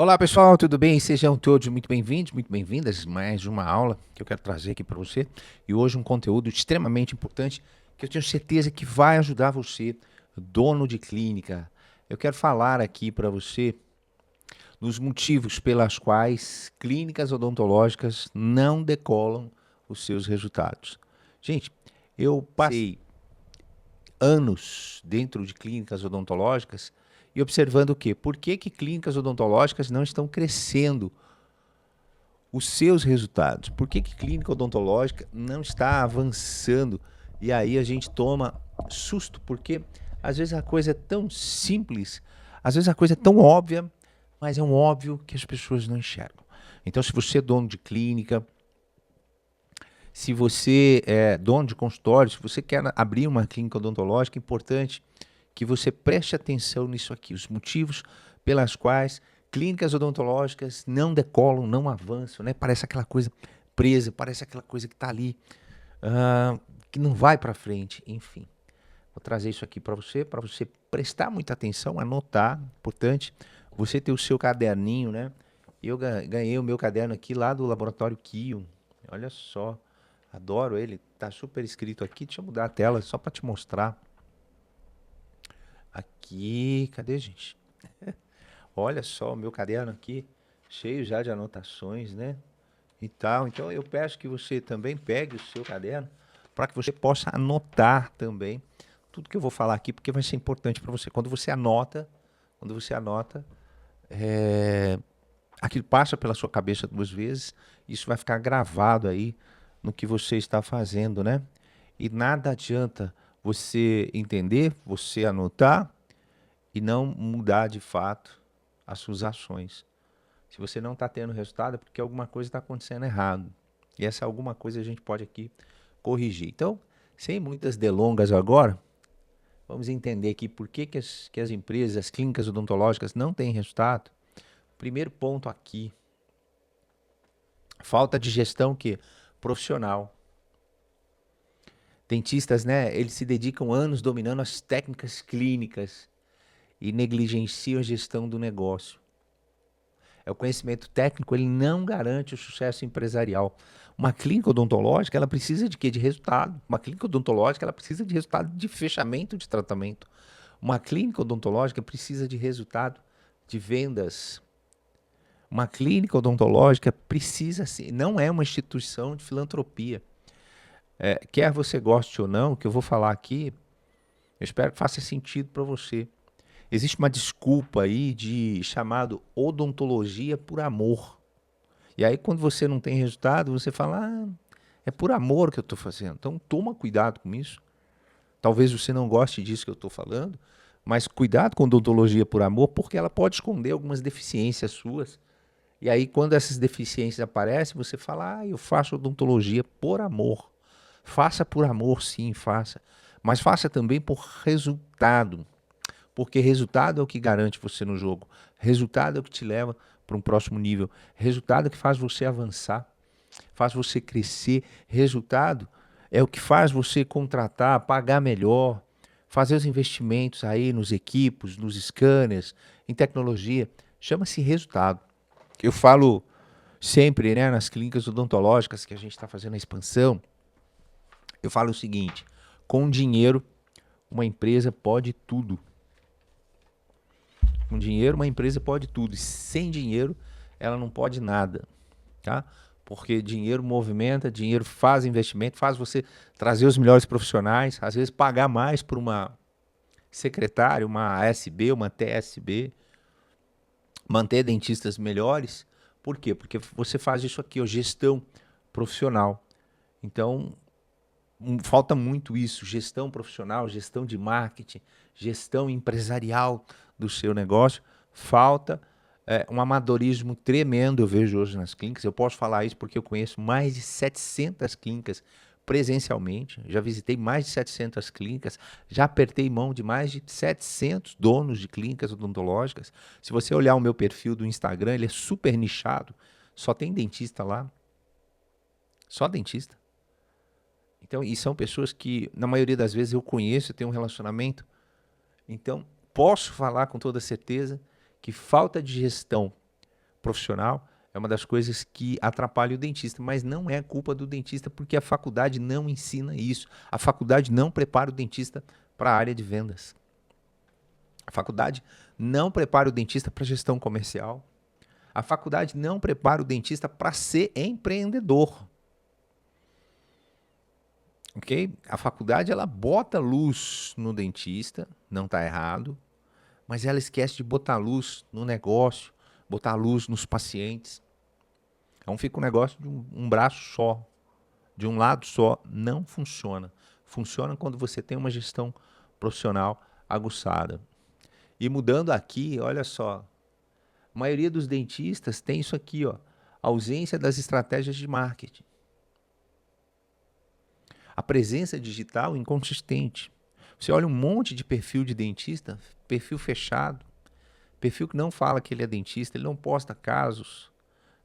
Olá pessoal, tudo bem? Sejam todos muito bem-vindos, muito bem-vindas. Mais uma aula que eu quero trazer aqui para você. E hoje um conteúdo extremamente importante que eu tenho certeza que vai ajudar você, dono de clínica. Eu quero falar aqui para você dos motivos pelas quais clínicas odontológicas não decolam os seus resultados. Gente, eu passei anos dentro de clínicas odontológicas e observando o quê? Por que clínicas odontológicas não estão crescendo os seus resultados? Por que clínica odontológica não está avançando? E aí a gente toma susto, porque às vezes a coisa é tão simples, às vezes a coisa é tão óbvia, mas é um óbvio que as pessoas não enxergam. Então, se você é dono de clínica, se você é dono de consultório, se você quer abrir uma clínica odontológica, é importante que você preste atenção nisso aqui, os motivos pelas quais clínicas odontológicas não decolam, não avançam, né? Parece aquela coisa presa, parece aquela coisa que está ali, que não vai para frente, enfim. Vou trazer isso aqui para você prestar muita atenção, anotar, importante, você ter o seu caderninho, né? Eu ganhei o meu caderno aqui lá do Laboratório Kion, olha só, adoro ele, tá super escrito aqui, deixa eu mudar a tela só para te mostrar. Aqui, cadê, gente? Olha só o meu caderno aqui, cheio já de anotações, né? E tal. Então eu peço que você também pegue o seu caderno para que você possa anotar também tudo que eu vou falar aqui, porque vai ser importante para você. Quando você anota, é, aquilo passa pela sua cabeça duas vezes, isso vai ficar gravado aí no que você está fazendo, né? E nada adianta você entender, você anotar e não mudar de fato as suas ações. Se você não está tendo resultado, é porque alguma coisa está acontecendo errado. E essa alguma coisa a gente pode aqui corrigir. Então, sem muitas delongas agora, vamos entender aqui por que as empresas, as clínicas odontológicas não têm resultado. Primeiro ponto aqui, falta de gestão que profissional. Dentistas, né, eles se dedicam anos dominando as técnicas clínicas e negligenciam a gestão do negócio. O conhecimento técnico, ele não garante o sucesso empresarial. Uma clínica odontológica, ela precisa de quê? De resultado. Uma clínica odontológica, ela precisa de resultado de fechamento de tratamento. Uma clínica odontológica precisa de resultado de vendas. Uma clínica odontológica precisa ser, não é uma instituição de filantropia. Quer você goste ou não, o que eu vou falar aqui, eu espero que faça sentido para você. Existe uma desculpa aí de chamado odontologia por amor. E aí, quando você não tem resultado, você fala, é por amor que eu estou fazendo. Então, toma cuidado com isso. Talvez você não goste disso que eu estou falando, mas cuidado com odontologia por amor, porque ela pode esconder algumas deficiências suas. E aí, quando essas deficiências aparecem, você fala, eu faço odontologia por amor. Faça por amor, sim, faça. Mas faça também por resultado. Porque resultado é o que garante você no jogo. Resultado é o que te leva para um próximo nível. Resultado é o que faz você avançar, faz você crescer. Resultado é o que faz você contratar, pagar melhor, fazer os investimentos aí nos equipos, nos scanners, em tecnologia. Chama-se resultado. Eu falo sempre, né, nas clínicas odontológicas que a gente está fazendo a expansão, eu falo o seguinte: com dinheiro, uma empresa pode tudo. Com dinheiro, uma empresa pode tudo. E sem dinheiro, ela não pode nada, tá? Porque dinheiro movimenta, dinheiro faz investimento, faz você trazer os melhores profissionais, às vezes pagar mais por uma secretária, uma ASB, uma TSB, manter dentistas melhores. Por quê? Porque você faz isso aqui, ó, gestão profissional. Então, falta muito isso, gestão profissional, gestão de marketing, gestão empresarial do seu negócio. Falta um amadorismo tremendo, eu vejo hoje nas clínicas. Eu posso falar isso porque eu conheço mais de 700 clínicas presencialmente, já visitei mais de 700 clínicas, já apertei mão de mais de 700 donos de clínicas odontológicas. Se você olhar o meu perfil do Instagram, ele é super nichado, só tem dentista lá, só dentista. Então, e são pessoas que, na maioria das vezes, eu conheço, eu tenho um relacionamento. Então, posso falar com toda certeza que falta de gestão profissional é uma das coisas que atrapalha o dentista, mas não é culpa do dentista, porque a faculdade não ensina isso. A faculdade não prepara o dentista para a área de vendas. A faculdade não prepara o dentista para gestão comercial. A faculdade não prepara o dentista para ser empreendedor. Ok? A faculdade ela bota luz no dentista, não está errado, mas ela esquece de botar luz no negócio, botar luz nos pacientes. Então fica um negócio de um braço só, de um lado só, não funciona. Funciona quando você tem uma gestão profissional aguçada. E mudando aqui, olha só, a maioria dos dentistas tem isso aqui, ó, ausência das estratégias de marketing. A presença digital inconsistente. Você olha um monte de perfil de dentista, perfil fechado, perfil que não fala que ele é dentista, ele não posta casos,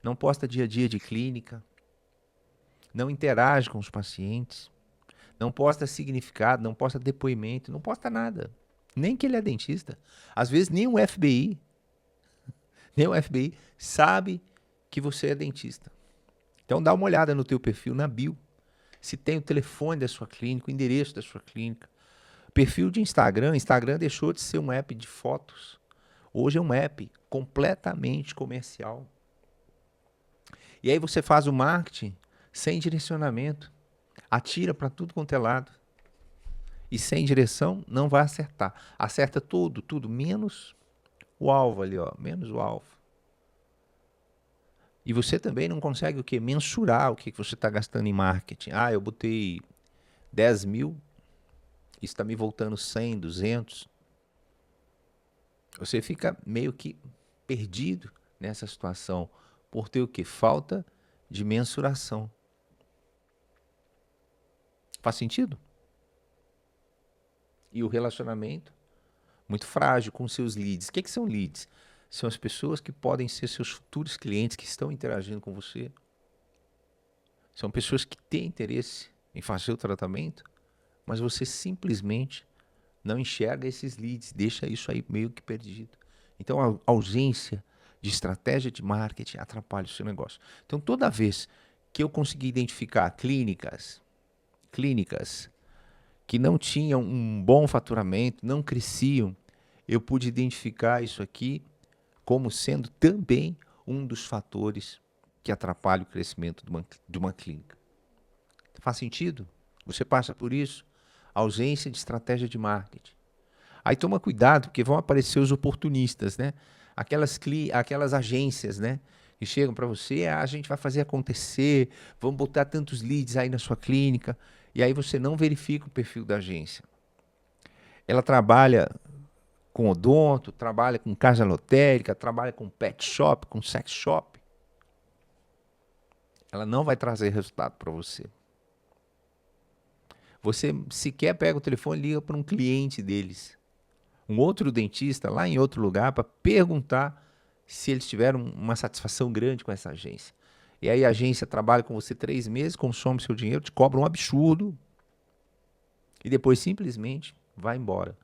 não posta dia a dia de clínica, não interage com os pacientes, não posta significado, não posta depoimento, não posta nada. Nem que ele é dentista. Às vezes nem o FBI sabe que você é dentista. Então dá uma olhada no teu perfil, na bio. Se tem o telefone da sua clínica, o endereço da sua clínica. Perfil de Instagram. Instagram deixou de ser um app de fotos. Hoje é um app completamente comercial. E aí você faz o marketing sem direcionamento. Atira para tudo quanto é lado. E sem direção não vai acertar. Acerta tudo, menos o alvo ali, ó, menos o alvo. E você também não consegue o quê? Mensurar o que você está gastando em marketing. Ah, eu botei 10 mil, isso está me voltando 100, 200. Você fica meio que perdido nessa situação por ter o quê? Falta de mensuração. Faz sentido? E o relacionamento muito frágil com seus leads. O que são leads? São as pessoas que podem ser seus futuros clientes que estão interagindo com você. São pessoas que têm interesse em fazer o tratamento, mas você simplesmente não enxerga esses leads, deixa isso aí meio que perdido. Então a ausência de estratégia de marketing atrapalha o seu negócio. Então toda vez que eu consegui identificar clínicas que não tinham um bom faturamento, não cresciam, eu pude identificar isso aqui como sendo também um dos fatores que atrapalha o crescimento de uma clínica. Faz sentido? Você passa por isso? Ausência de estratégia de marketing. Aí toma cuidado, porque vão aparecer os oportunistas, né? Aquelas agências, né? Que chegam para você, a gente vai fazer acontecer, vamos botar tantos leads aí na sua clínica, e aí você não verifica o perfil da agência. Ela trabalha com odonto, trabalha com casa lotérica, trabalha com pet shop, com sex shop. Ela não vai trazer resultado para você. Você sequer pega o telefone e liga para um cliente deles, um outro dentista lá em outro lugar, para perguntar se eles tiveram uma satisfação grande com essa agência. E aí a agência trabalha com você 3 meses, consome seu dinheiro, te cobra um absurdo e depois simplesmente vai embora.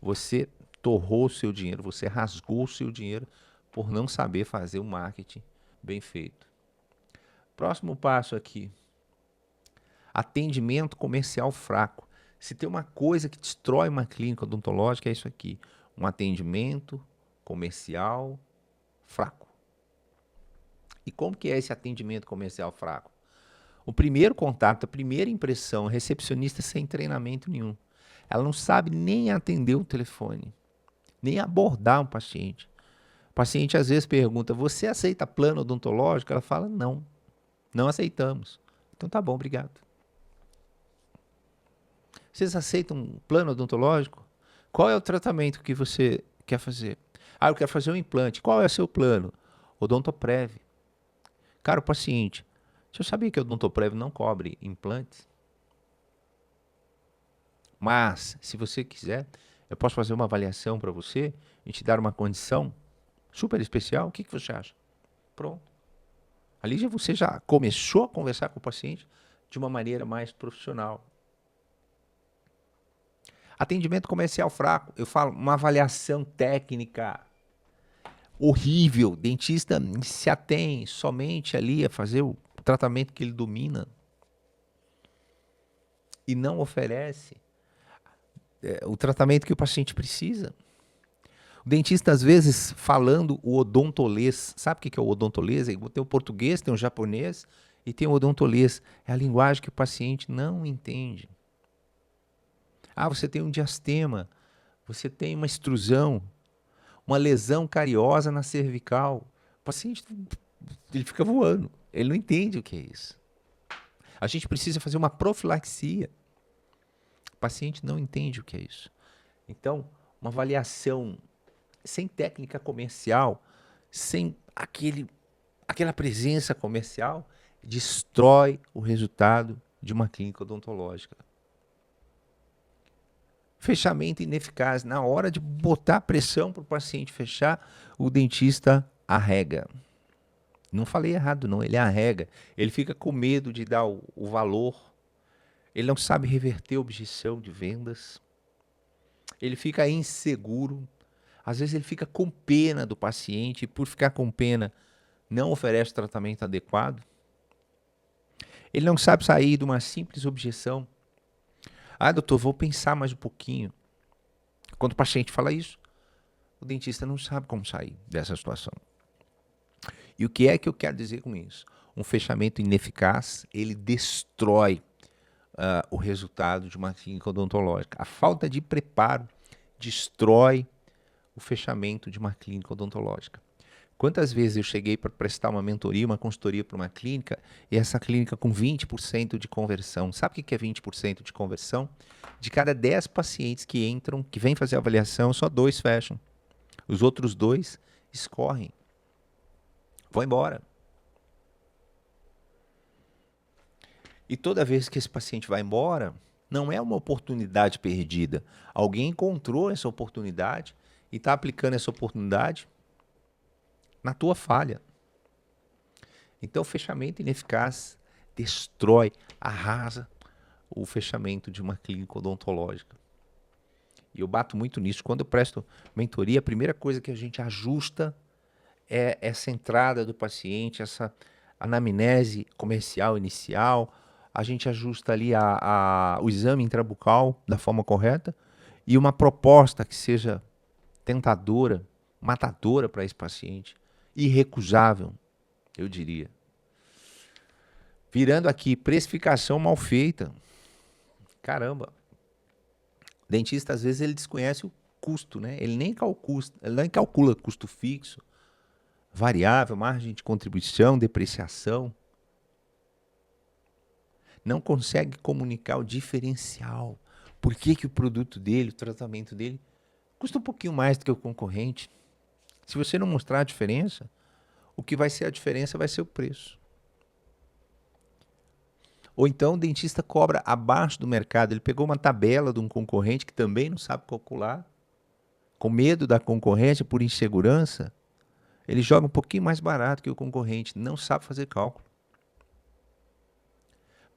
Você torrou o seu dinheiro, você rasgou o seu dinheiro por não saber fazer o marketing bem feito. Próximo passo aqui. Atendimento comercial fraco. Se tem uma coisa que destrói uma clínica odontológica, é isso aqui. Um atendimento comercial fraco. E como que é esse atendimento comercial fraco? O primeiro contato, a primeira impressão, recepcionista sem treinamento nenhum. Ela não sabe nem atender o telefone, nem abordar um paciente. O paciente às vezes pergunta, você aceita plano odontológico? Ela fala, não, não aceitamos. Então tá bom, obrigado. Vocês aceitam um plano odontológico? Qual é o tratamento que você quer fazer? Ah, eu quero fazer um implante. Qual é o seu plano? Odontoprev. Cara, o paciente, você sabia que o Odontoprev não cobre implantes? Mas, se você quiser, eu posso fazer uma avaliação para você e te dar uma condição super especial. O que você acha? Pronto. Ali você já começou a conversar com o paciente de uma maneira mais profissional. Atendimento comercial fraco, eu falo uma avaliação técnica. horrível. O dentista se atém somente ali a fazer o tratamento que ele domina e não oferece o tratamento que o paciente precisa. O dentista, às vezes, falando o odontolês. Sabe o que é o odontolês? Tem o português, tem o japonês e tem o odontolês. É a linguagem que o paciente não entende. Ah, você tem um diastema, você tem uma extrusão, uma lesão cariosa na cervical. O paciente, ele fica voando. Ele não entende o que é isso. A gente precisa fazer uma profilaxia. O paciente não entende o que é isso. Então, uma avaliação sem técnica comercial, sem aquela presença comercial, destrói o resultado de uma clínica odontológica. Fechamento ineficaz. Na hora de botar pressão para o paciente fechar, o dentista arrega. Não falei errado, não. Ele arrega. Ele fica com medo de dar o valor. Ele não sabe reverter a objeção de vendas. Ele fica inseguro. Às vezes ele fica com pena do paciente e por ficar com pena não oferece o tratamento adequado. Ele não sabe sair de uma simples objeção. Ah, doutor, vou pensar mais um pouquinho. Quando o paciente fala isso, o dentista não sabe como sair dessa situação. E o que é que eu quero dizer com isso? Um fechamento ineficaz, ele destrói o resultado de uma clínica odontológica. A falta de preparo destrói o fechamento de uma clínica odontológica. Quantas vezes eu cheguei para prestar uma mentoria, uma consultoria para uma clínica, e essa clínica com 20% de conversão. Sabe o que é 20% de conversão? De cada 10 pacientes que entram, que vêm fazer a avaliação, só 2 fecham. Os outros 2 escorrem. Vão embora. E toda vez que esse paciente vai embora, não é uma oportunidade perdida. Alguém encontrou essa oportunidade e está aplicando essa oportunidade na tua falha. Então, o fechamento ineficaz destrói, arrasa o fechamento de uma clínica odontológica. E eu bato muito nisso. Quando eu presto mentoria, a primeira coisa que a gente ajusta é essa entrada do paciente, essa anamnese comercial inicial. A gente ajusta ali o exame intrabucal da forma correta e uma proposta que seja tentadora, matadora para esse paciente, irrecusável, eu diria. Virando aqui, precificação mal feita. Caramba. O dentista, às vezes, ele desconhece o custo, né? Ele nem calcula custo fixo, variável, margem de contribuição, depreciação. Não consegue comunicar o diferencial. Por que o produto dele, o tratamento dele, custa um pouquinho mais do que o concorrente? Se você não mostrar a diferença, o que vai ser a diferença vai ser o preço. Ou então o dentista cobra abaixo do mercado. Ele pegou uma tabela de um concorrente que também não sabe calcular, com medo da concorrência, por insegurança, ele joga um pouquinho mais barato que o concorrente, não sabe fazer cálculo.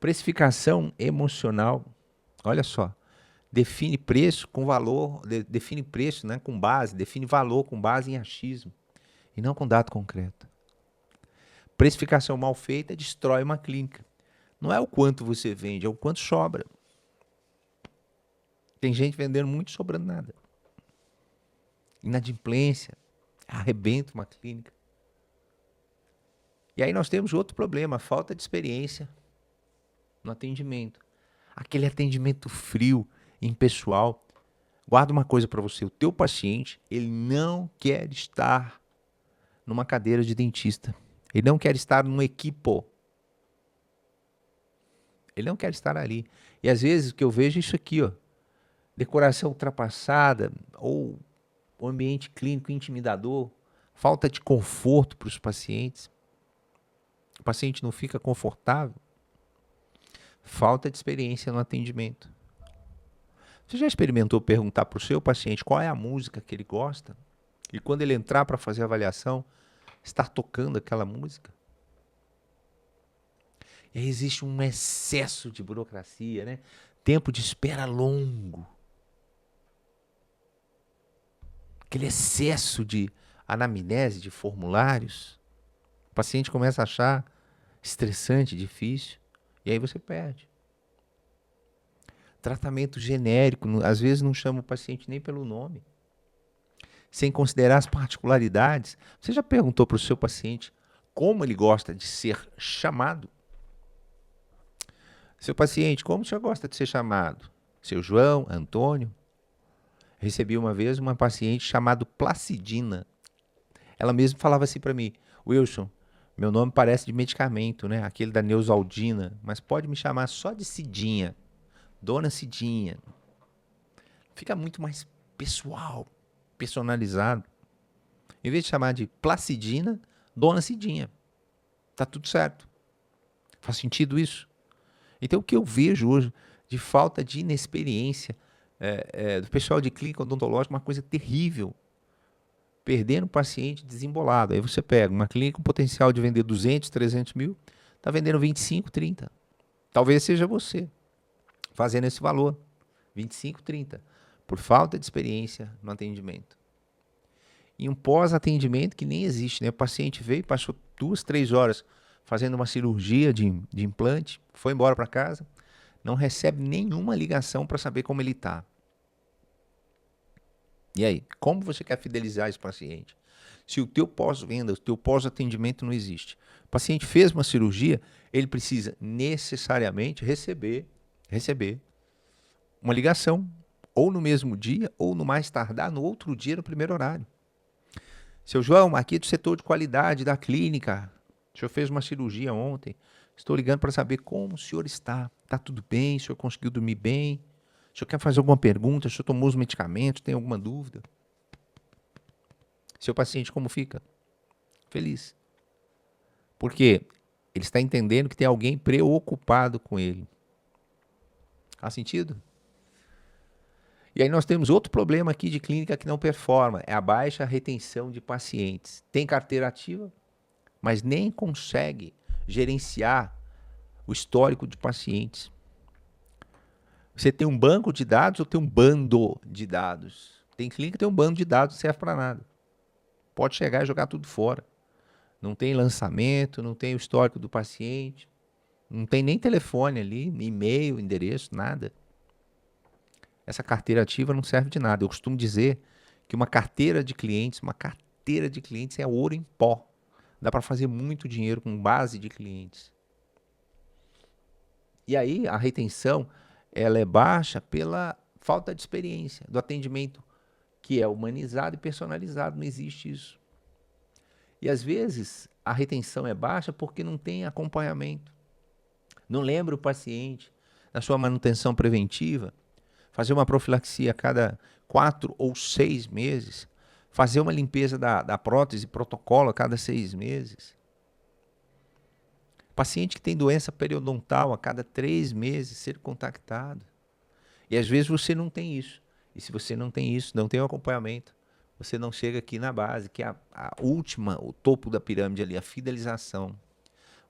Precificação emocional, olha só, define preço com valor, define preço, né, com base, define valor com base em achismo e não com dado concreto. Precificação mal feita destrói uma clínica. Não é o quanto você vende, é o quanto sobra. Tem gente vendendo muito e sobrando nada. Inadimplência, arrebenta uma clínica. E aí nós temos outro problema, a falta de experiência no atendimento. Aquele atendimento frio, impessoal. Guarda uma coisa para você, o teu paciente, ele não quer estar numa cadeira de dentista. Ele não quer estar num equipo. Ele não quer estar ali. E às vezes o que eu vejo é isso aqui, ó. Decoração ultrapassada, ou o ambiente clínico intimidador, falta de conforto para os pacientes. O paciente não fica confortável. Falta de experiência no atendimento. Você já experimentou perguntar para o seu paciente qual é a música que ele gosta? E quando ele entrar para fazer a avaliação, estar tocando aquela música? E aí existe um excesso de burocracia, né? Tempo de espera longo. Aquele excesso de anamnese de formulários, o paciente começa a achar estressante, difícil, e aí você perde. Tratamento genérico, às vezes não chama o paciente nem pelo nome, sem considerar as particularidades. Você já perguntou para o seu paciente como ele gosta de ser chamado? Seu paciente, como o senhor gosta de ser chamado? Seu João, Antônio? Recebi uma vez uma paciente chamada Placidina. Ela mesma falava assim para mim: Wilson, meu nome parece de medicamento, né? Aquele da Neosaldina, mas pode me chamar só de Cidinha, Dona Cidinha. Fica muito mais pessoal, personalizado. Em vez de chamar de Placidina, Dona Cidinha. Tá tudo certo. Faz sentido isso? Então, o que eu vejo hoje de falta de inexperiência do pessoal de clínica odontológica, uma coisa terrível. Perdendo o paciente desembolado. Aí você pega uma clínica com potencial de vender 200, 300 mil, está vendendo 25, 30. Talvez seja você fazendo esse valor, 25, 30, por falta de experiência no atendimento. E um pós-atendimento que nem existe, né? O paciente veio, passou 2, 3 horas fazendo uma cirurgia de implante, foi embora para casa, não recebe nenhuma ligação para saber como ele está. E aí, como você quer fidelizar esse paciente? Se o teu pós-venda, o teu pós-atendimento não existe. O paciente fez uma cirurgia, ele precisa necessariamente receber uma ligação, ou no mesmo dia, ou no mais tardar, no outro dia, no primeiro horário. Seu João, aqui do setor de qualidade da clínica, o senhor fez uma cirurgia ontem, estou ligando para saber como o senhor está. Está tudo bem? O senhor conseguiu dormir bem? O senhor quer fazer alguma pergunta? O senhor tomou os medicamentos? Tem alguma dúvida? Seu paciente como fica? Feliz. Porque ele está entendendo que tem alguém preocupado com ele. Faz sentido? E aí nós temos outro problema aqui de clínica que não performa, é a baixa retenção de pacientes. Tem carteira ativa, mas nem consegue gerenciar o histórico de pacientes. Você tem um banco de dados ou tem um bando de dados? Tem clínica que tem um bando de dados, não serve para nada. Pode chegar e jogar tudo fora. Não tem lançamento, não tem o histórico do paciente, não tem nem telefone ali, e-mail, endereço, nada. Essa carteira ativa não serve de nada. Eu costumo dizer que uma carteira de clientes é ouro em pó. Dá para fazer muito dinheiro com base de clientes. E aí a retenção ela é baixa pela falta de experiência do atendimento, que é humanizado e personalizado. Não existe isso. E às vezes a retenção é baixa porque não tem acompanhamento. Não lembra o paciente na sua manutenção preventiva, fazer uma profilaxia a cada 4 ou 6 meses, fazer uma limpeza da prótese protocolo a cada 6 meses. Paciente que tem doença periodontal a cada 3 meses ser contactado. E às vezes você não tem isso. E se você não tem isso, não tem o acompanhamento, você não chega aqui na base, que é a última, o topo da pirâmide ali, a fidelização.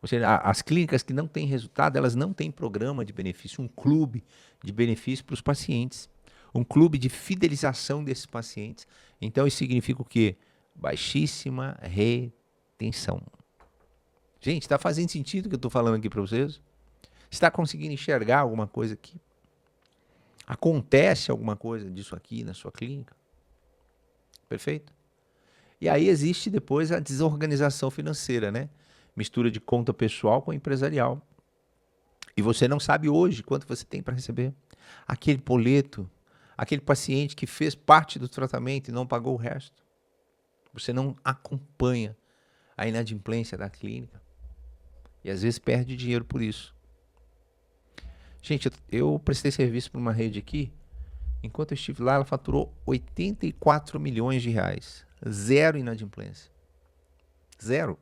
Ou seja, as clínicas que não têm resultado, elas não têm programa de benefício, um clube de benefício para os pacientes, um clube de fidelização desses pacientes. Então isso significa o quê? Baixíssima retenção. Gente, está fazendo sentido o que eu estou falando aqui para vocês? Está conseguindo enxergar alguma coisa aqui? Acontece alguma coisa disso aqui na sua clínica? Perfeito? E aí existe depois a desorganização financeira, né? Mistura de conta pessoal com empresarial. E você não sabe hoje quanto você tem para receber. Aquele boleto, aquele paciente que fez parte do tratamento e não pagou o resto. Você não acompanha a inadimplência da clínica. E às vezes perde dinheiro por isso. Gente, eu prestei serviço para uma rede aqui. Enquanto eu estive lá, ela faturou 84 milhões de reais. Zero inadimplência. Zero.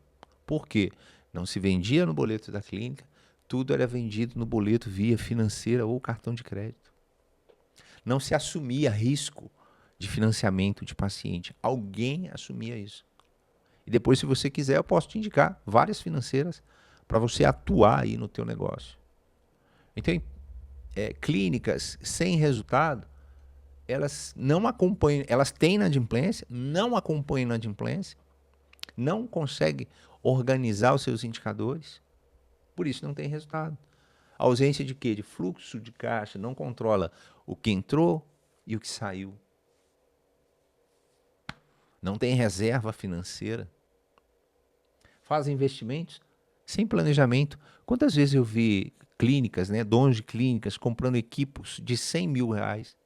Por quê? Não se vendia no boleto da clínica, tudo era vendido no boleto via financeira ou cartão de crédito. Não se assumia risco de financiamento de paciente. Alguém assumia isso. E depois, se você quiser, eu posso te indicar várias financeiras para você atuar aí no teu negócio. Então, clínicas sem resultado elas não acompanham, elas têm inadimplência, não acompanham inadimplência, não conseguem organizar os seus indicadores, por isso não tem resultado. A ausência de quê? De fluxo de caixa, não controla o que entrou e o que saiu. Não tem reserva financeira. Faz investimentos sem planejamento. Quantas vezes eu vi clínicas, né, donos de clínicas, comprando equipos de 100 mil reais?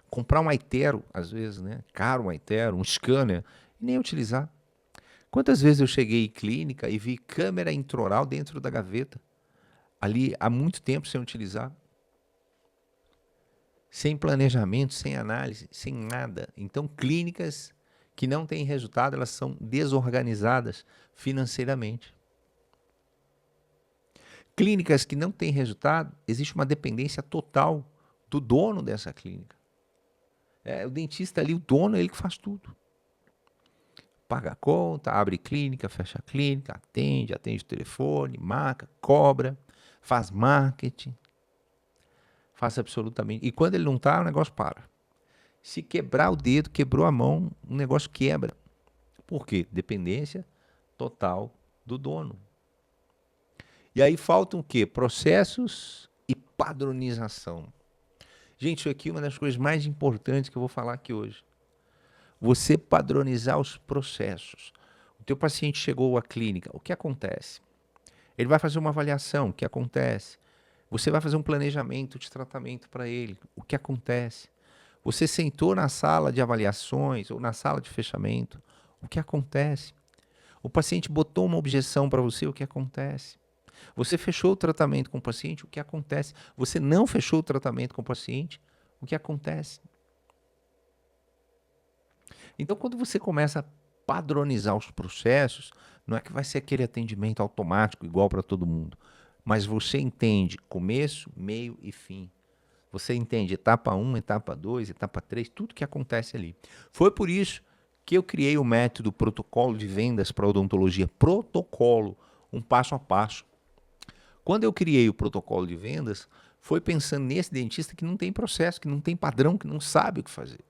Comprar um Aitero, às vezes, né, caro um Aitero, um scanner, e nem utilizar. Quantas vezes eu cheguei em clínica e vi câmera intraoral dentro da gaveta, ali há muito tempo sem utilizar? Sem planejamento, sem análise, sem nada. Então, clínicas que não têm resultado, elas são desorganizadas financeiramente. Clínicas que não têm resultado, existe uma dependência total do dono dessa clínica. O dentista ali, o dono, é ele que faz tudo. Paga a conta, abre clínica, fecha a clínica, atende o telefone, marca, cobra, faz marketing, faz absolutamente. E quando ele não está, o negócio para. Se quebrar o dedo, quebrou a mão, o negócio quebra. Por quê? Dependência total do dono. E aí faltam o quê? Processos e padronização. Gente, isso aqui é uma das coisas mais importantes que eu vou falar aqui hoje. Você padronizar os processos. O teu paciente chegou à clínica, o que acontece? Ele vai fazer uma avaliação, o que acontece? Você vai fazer um planejamento de tratamento para ele, o que acontece? Você sentou na sala de avaliações ou na sala de fechamento, o que acontece? O paciente botou uma objeção para você, o que acontece? Você fechou o tratamento com o paciente, o que acontece? Você não fechou o tratamento com o paciente, o que acontece? Então, quando você começa a padronizar os processos, não é que vai ser aquele atendimento automático igual para todo mundo, mas você entende começo, meio e fim. Você entende etapa 1, etapa 2, etapa 3, tudo que acontece ali. Foi por isso que eu criei o método protocolo de vendas para odontologia. Protocolo, um passo a passo. Quando eu criei o protocolo de vendas, foi pensando nesse dentista que não tem processo, que não tem padrão, que não sabe o que fazer.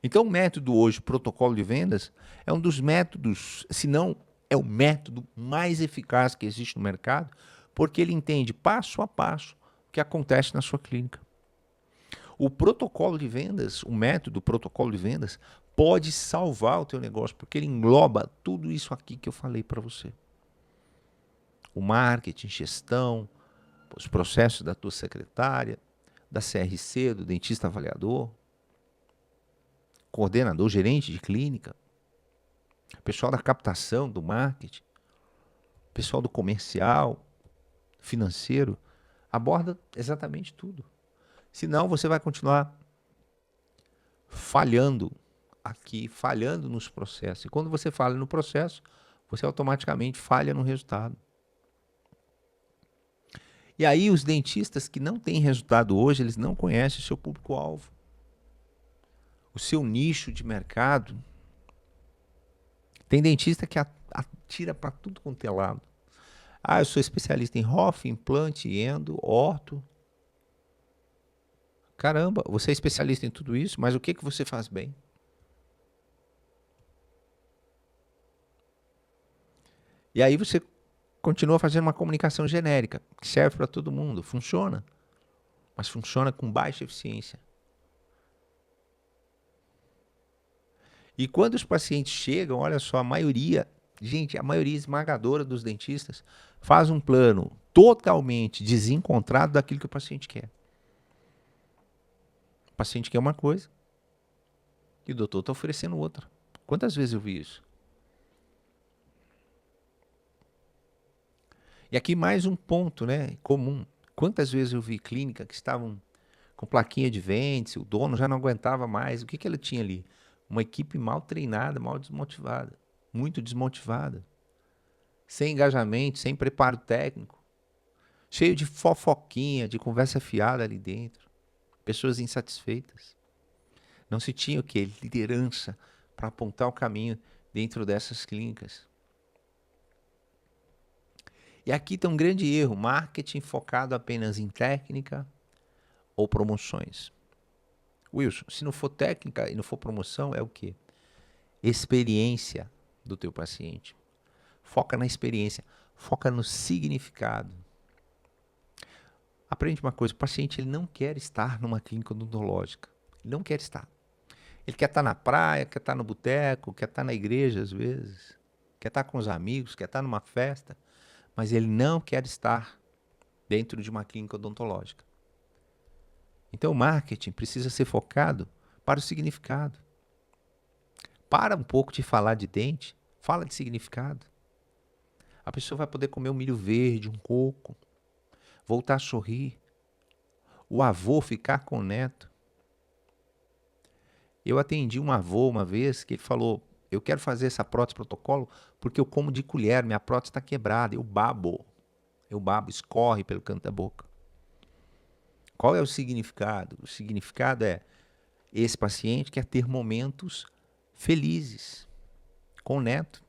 Então, o método hoje, protocolo de vendas, é um dos métodos, se não é o método mais eficaz que existe no mercado, porque ele entende passo a passo o que acontece na sua clínica. O protocolo de vendas, o método protocolo de vendas, pode salvar o teu negócio, porque ele engloba tudo isso aqui que eu falei para você. O marketing, gestão, os processos da tua secretária, da CRC, do dentista avaliador, coordenador, gerente de clínica, pessoal da captação, do marketing, pessoal do comercial, financeiro, aborda exatamente tudo. Senão você vai continuar falhando aqui, falhando nos processos. E quando você falha no processo, você automaticamente falha no resultado. E aí os dentistas que não têm resultado hoje, eles não conhecem o seu público-alvo, o seu nicho de mercado. Tem dentista que atira para tudo quanto é lado. Ah, eu sou especialista em HOF, implante, endo, orto. Caramba, você é especialista em tudo isso, mas o que você faz bem? E aí você continua fazendo uma comunicação genérica, que serve para todo mundo, funciona, mas funciona com baixa eficiência. E quando os pacientes chegam, olha só, a maioria esmagadora dos dentistas faz um plano totalmente desencontrado daquilo que o paciente quer. O paciente quer uma coisa e o doutor está oferecendo outra. Quantas vezes eu vi isso? E aqui mais um ponto, né, comum. Quantas vezes eu vi clínica que estavam com plaquinha de vende, o dono já não aguentava mais. O que ele tinha ali? Uma equipe mal treinada, mal desmotivada, muito desmotivada, sem engajamento, sem preparo técnico, cheio de fofoquinha, de conversa fiada ali dentro, pessoas insatisfeitas. Não se tinha o quê? Liderança para apontar o caminho dentro dessas clínicas. E aqui tem um grande erro, marketing focado apenas em técnica ou promoções. Wilson, se não for técnica e não for promoção, é o quê? Experiência do teu paciente. Foca na experiência, foca no significado. Aprende uma coisa, o paciente ele não quer estar numa clínica odontológica. Ele não quer estar. Ele quer estar na praia, quer estar no boteco, quer estar na igreja às vezes, quer estar com os amigos, quer estar numa festa, mas ele não quer estar dentro de uma clínica odontológica. Então o marketing precisa ser focado para o significado. Para um pouco de falar de dente, fala de significado. A pessoa vai poder comer um milho verde, um coco, voltar a sorrir, o avô ficar com o neto. Eu atendi um avô uma vez que ele falou, eu quero fazer essa prótese protocolo porque eu como de colher, minha prótese está quebrada, eu babo, escorre pelo canto da boca. Qual é o significado? O significado é, esse paciente quer ter momentos felizes com o neto.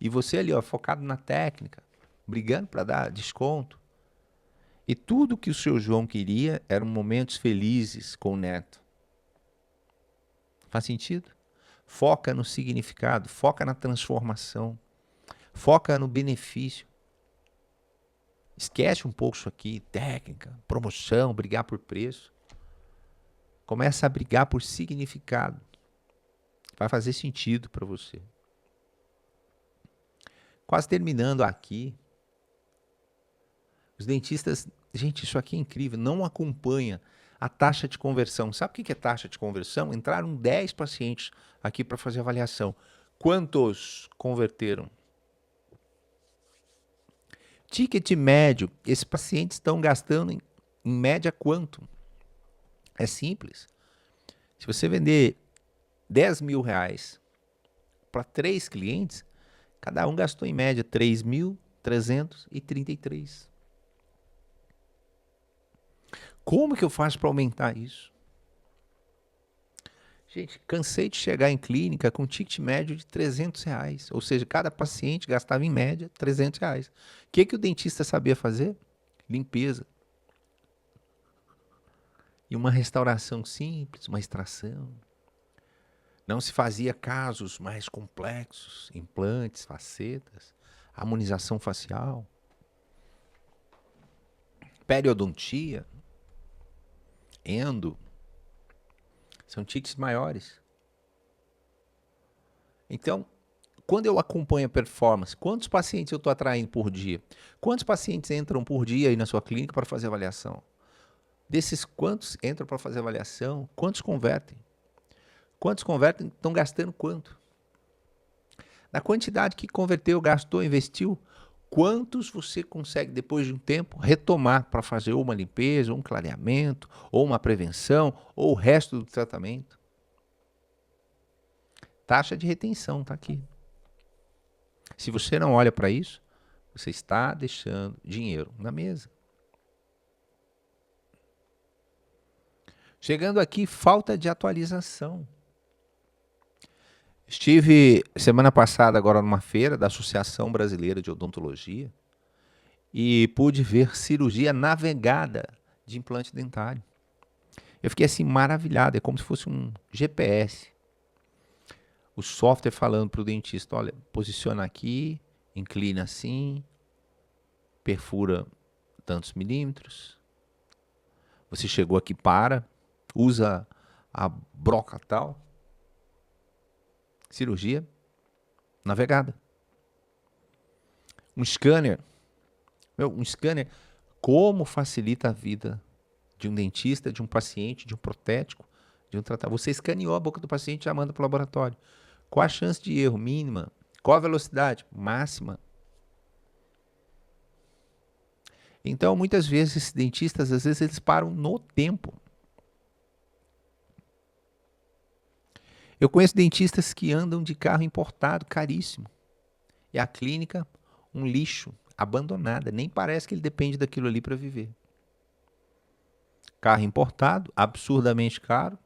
E você ali, ó, focado na técnica, brigando para dar desconto. E tudo que o seu João queria eram momentos felizes com o neto. Faz sentido? Foca no significado, foca na transformação, foca no benefício. Esquece um pouco isso aqui, técnica, promoção, brigar por preço. Começa a brigar por significado. Vai fazer sentido para você. Quase terminando aqui. Os dentistas, gente, isso aqui é incrível, não acompanha a taxa de conversão. Sabe o que é taxa de conversão? Entraram 10 pacientes aqui para fazer avaliação. Quantos converteram? Ticket médio, esses pacientes estão gastando em média quanto? É simples. Se você vender 10 mil reais para 3 clientes, cada um gastou em média 3.333. Como que eu faço para aumentar isso? Gente, cansei de chegar em clínica com ticket médio de 300 reais. Ou seja, cada paciente gastava em média 300 reais. O que o dentista sabia fazer? Limpeza. E uma restauração simples, uma extração. Não se fazia casos mais complexos, implantes, facetas, harmonização facial, periodontia, endo. São tickets maiores. Então, quando eu acompanho a performance, quantos pacientes eu estou atraindo por dia? Quantos pacientes entram por dia aí na sua clínica para fazer avaliação? Desses quantos entram para fazer avaliação, quantos convertem? Quantos convertem estão gastando quanto? Na quantidade que converteu, gastou, investiu, quantos você consegue, depois de um tempo, retomar para fazer ou uma limpeza, ou um clareamento, ou uma prevenção, ou o resto do tratamento? Taxa de retenção está aqui. Se você não olha para isso, você está deixando dinheiro na mesa. Chegando aqui, falta de atualização. Estive semana passada agora numa feira da Associação Brasileira de Odontologia e pude ver cirurgia navegada de implante dentário. Eu fiquei assim maravilhado, é como se fosse um GPS. O software falando para o dentista, olha, posiciona aqui, inclina assim, perfura tantos milímetros. Você chegou aqui, usa a broca tal. Cirurgia navegada. Um scanner. Um scanner, como facilita a vida de um dentista, de um paciente, de um protético, de um tratador. Você escaneou a boca do paciente e já manda para o laboratório. Qual a chance de erro? Mínima. Qual a velocidade? Máxima. Então, muitas vezes, esses dentistas, às vezes, eles param no tempo. Eu conheço dentistas que andam de carro importado, caríssimo. E a clínica, um lixo, abandonada. Nem parece que ele depende daquilo ali para viver. Carro importado, absurdamente caro,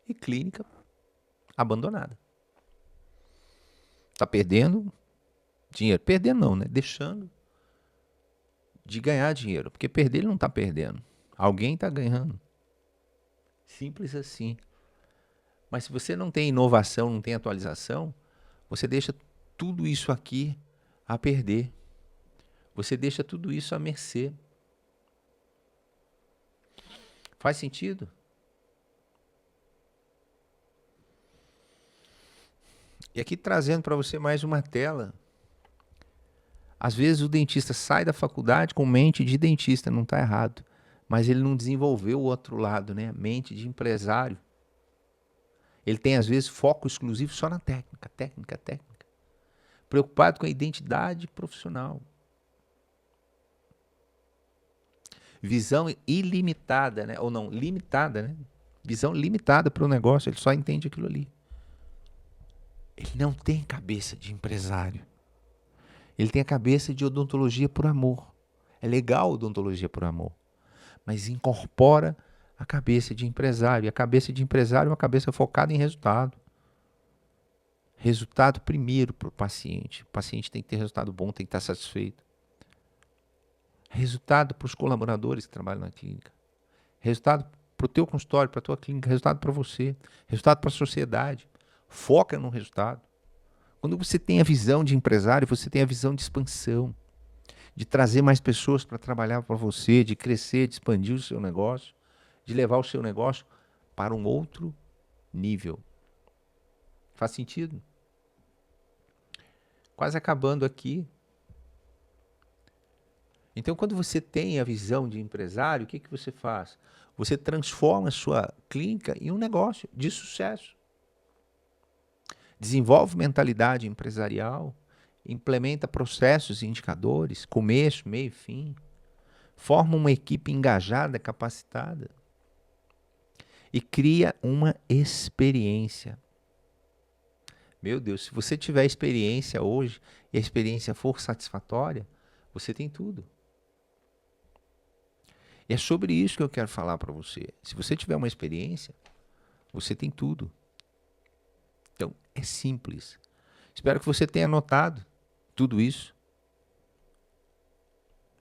e clínica abandonada. Está perdendo dinheiro. Perdendo não, né? Deixando de ganhar dinheiro. Porque perder ele não está perdendo. Alguém está ganhando. Simples assim. Mas se você não tem inovação, não tem atualização, você deixa tudo isso aqui a perder. Você deixa tudo isso à mercê. Faz sentido? E aqui trazendo para você mais uma tela. Às vezes o dentista sai da faculdade com mente de dentista, não está errado. Mas ele não desenvolveu o outro lado, né? Mente de empresário. Ele tem, às vezes, foco exclusivo só na técnica, técnica, técnica. Preocupado com a identidade profissional. Visão ilimitada, né? Ou não, limitada, né? Visão limitada para o negócio, ele só entende aquilo ali. Ele não tem cabeça de empresário. Ele tem a cabeça de odontologia por amor. É legal odontologia por amor. Mas incorpora a cabeça de empresário. E a cabeça de empresário é uma cabeça focada em resultado. Resultado primeiro para o paciente. O paciente tem que ter resultado bom, tem que estar satisfeito. Resultado para os colaboradores que trabalham na clínica. Resultado para o teu consultório, para a tua clínica. Resultado para você. Resultado para a sociedade. Foca no resultado. Quando você tem a visão de empresário, você tem a visão de expansão. De trazer mais pessoas para trabalhar para você, de crescer, de expandir o seu negócio, de levar o seu negócio para um outro nível. Faz sentido? Quase acabando aqui. Então, quando você tem a visão de empresário, o que você faz? Você transforma a sua clínica em um negócio de sucesso. Desenvolve mentalidade empresarial, implementa processos e indicadores, começo, meio e fim. Forma uma equipe engajada, capacitada. E cria uma experiência. Meu Deus, se você tiver experiência hoje e a experiência for satisfatória, você tem tudo. E é sobre isso que eu quero falar para você. Se você tiver uma experiência, você tem tudo. Então, é simples. Espero que você tenha anotado tudo isso.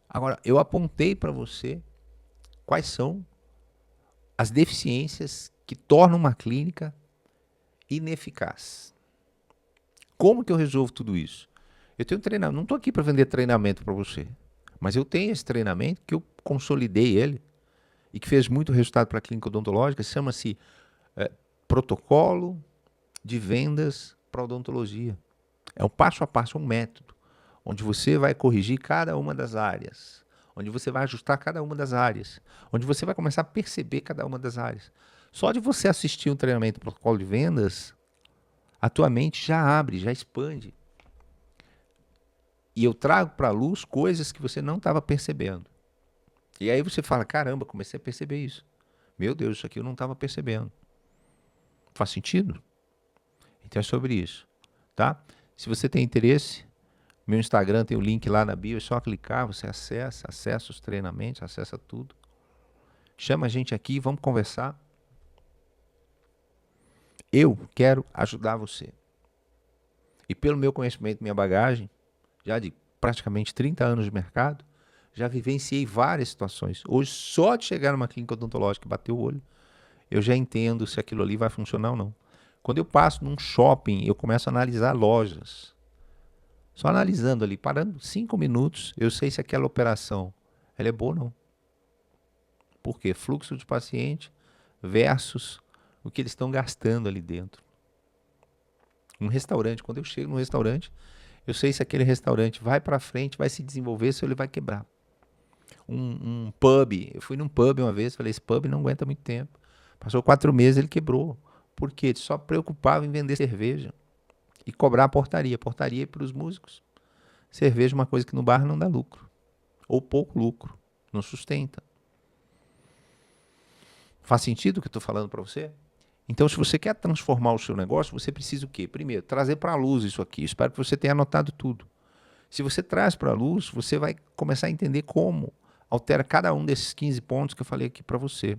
Agora, eu apontei para você quais são as deficiências que tornam uma clínica ineficaz. Como que eu resolvo tudo isso? Eu tenho treinamento, não estou aqui para vender treinamento para você, mas eu tenho esse treinamento que eu consolidei ele e que fez muito resultado para a clínica odontológica, chama-se Protocolo de Vendas para Odontologia. É um passo a passo, um método, onde você vai corrigir cada uma das áreas, onde você vai ajustar cada uma das áreas, onde você vai começar a perceber cada uma das áreas. Só de você assistir um treinamento Protocolo de Vendas, a tua mente já abre, já expande. E eu trago para a luz coisas que você não estava percebendo. E aí você fala, caramba, comecei a perceber isso. Meu Deus, isso aqui eu não estava percebendo. Faz sentido? Então é sobre isso, tá? Se você tem interesse, meu Instagram tem o link lá na bio, é só clicar, você acessa os treinamentos, acessa tudo. Chama a gente aqui, vamos conversar. Eu quero ajudar você. E pelo meu conhecimento, minha bagagem, já de praticamente 30 anos de mercado, já vivenciei várias situações. Hoje, só de chegar numa clínica odontológica e bater o olho, eu já entendo se aquilo ali vai funcionar ou não. Quando eu passo num shopping, eu começo a analisar lojas. Só analisando ali, parando 5 minutos, eu sei se aquela operação ela é boa ou não. Por quê? Fluxo de paciente versus o que eles estão gastando ali dentro. Um restaurante, quando eu chego no restaurante, eu sei se aquele restaurante vai para frente, vai se desenvolver, se ele vai quebrar. Um pub, eu fui num pub uma vez, falei, esse pub não aguenta muito tempo. Passou 4 meses, ele quebrou. Por quê? Ele só preocupava em vender cerveja e cobrar a portaria. Portaria para os músicos. Cerveja é uma coisa que no bar não dá lucro. Ou pouco lucro. Não sustenta. Faz sentido o que eu estou falando para você? Então, se você quer transformar o seu negócio, você precisa o quê? Primeiro, trazer para a luz isso aqui. Espero que você tenha anotado tudo. Se você traz para a luz, você vai começar a entender como altera cada um desses 15 pontos que eu falei aqui para você.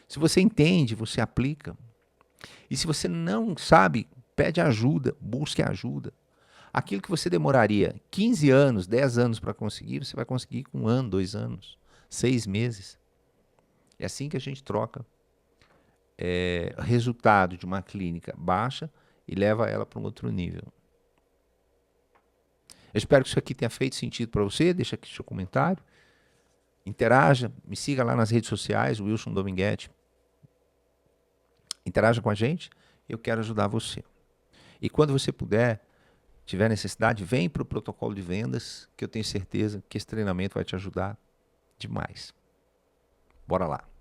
Se você entende, você aplica. E se você não sabe, pede ajuda, busque ajuda. Aquilo que você demoraria 15 anos, 10 anos para conseguir, você vai conseguir com 1 ano, 2 anos, 6 meses. É assim que a gente troca resultado de uma clínica baixa e leva ela para um outro nível. Eu espero que isso aqui tenha feito sentido para você. Deixa aqui seu comentário. Interaja, me siga lá nas redes sociais, Wilson Dominguete. Interaja com a gente, eu quero ajudar você. E quando você puder, tiver necessidade, vem para o protocolo de vendas, que eu tenho certeza que esse treinamento vai te ajudar demais. Bora lá.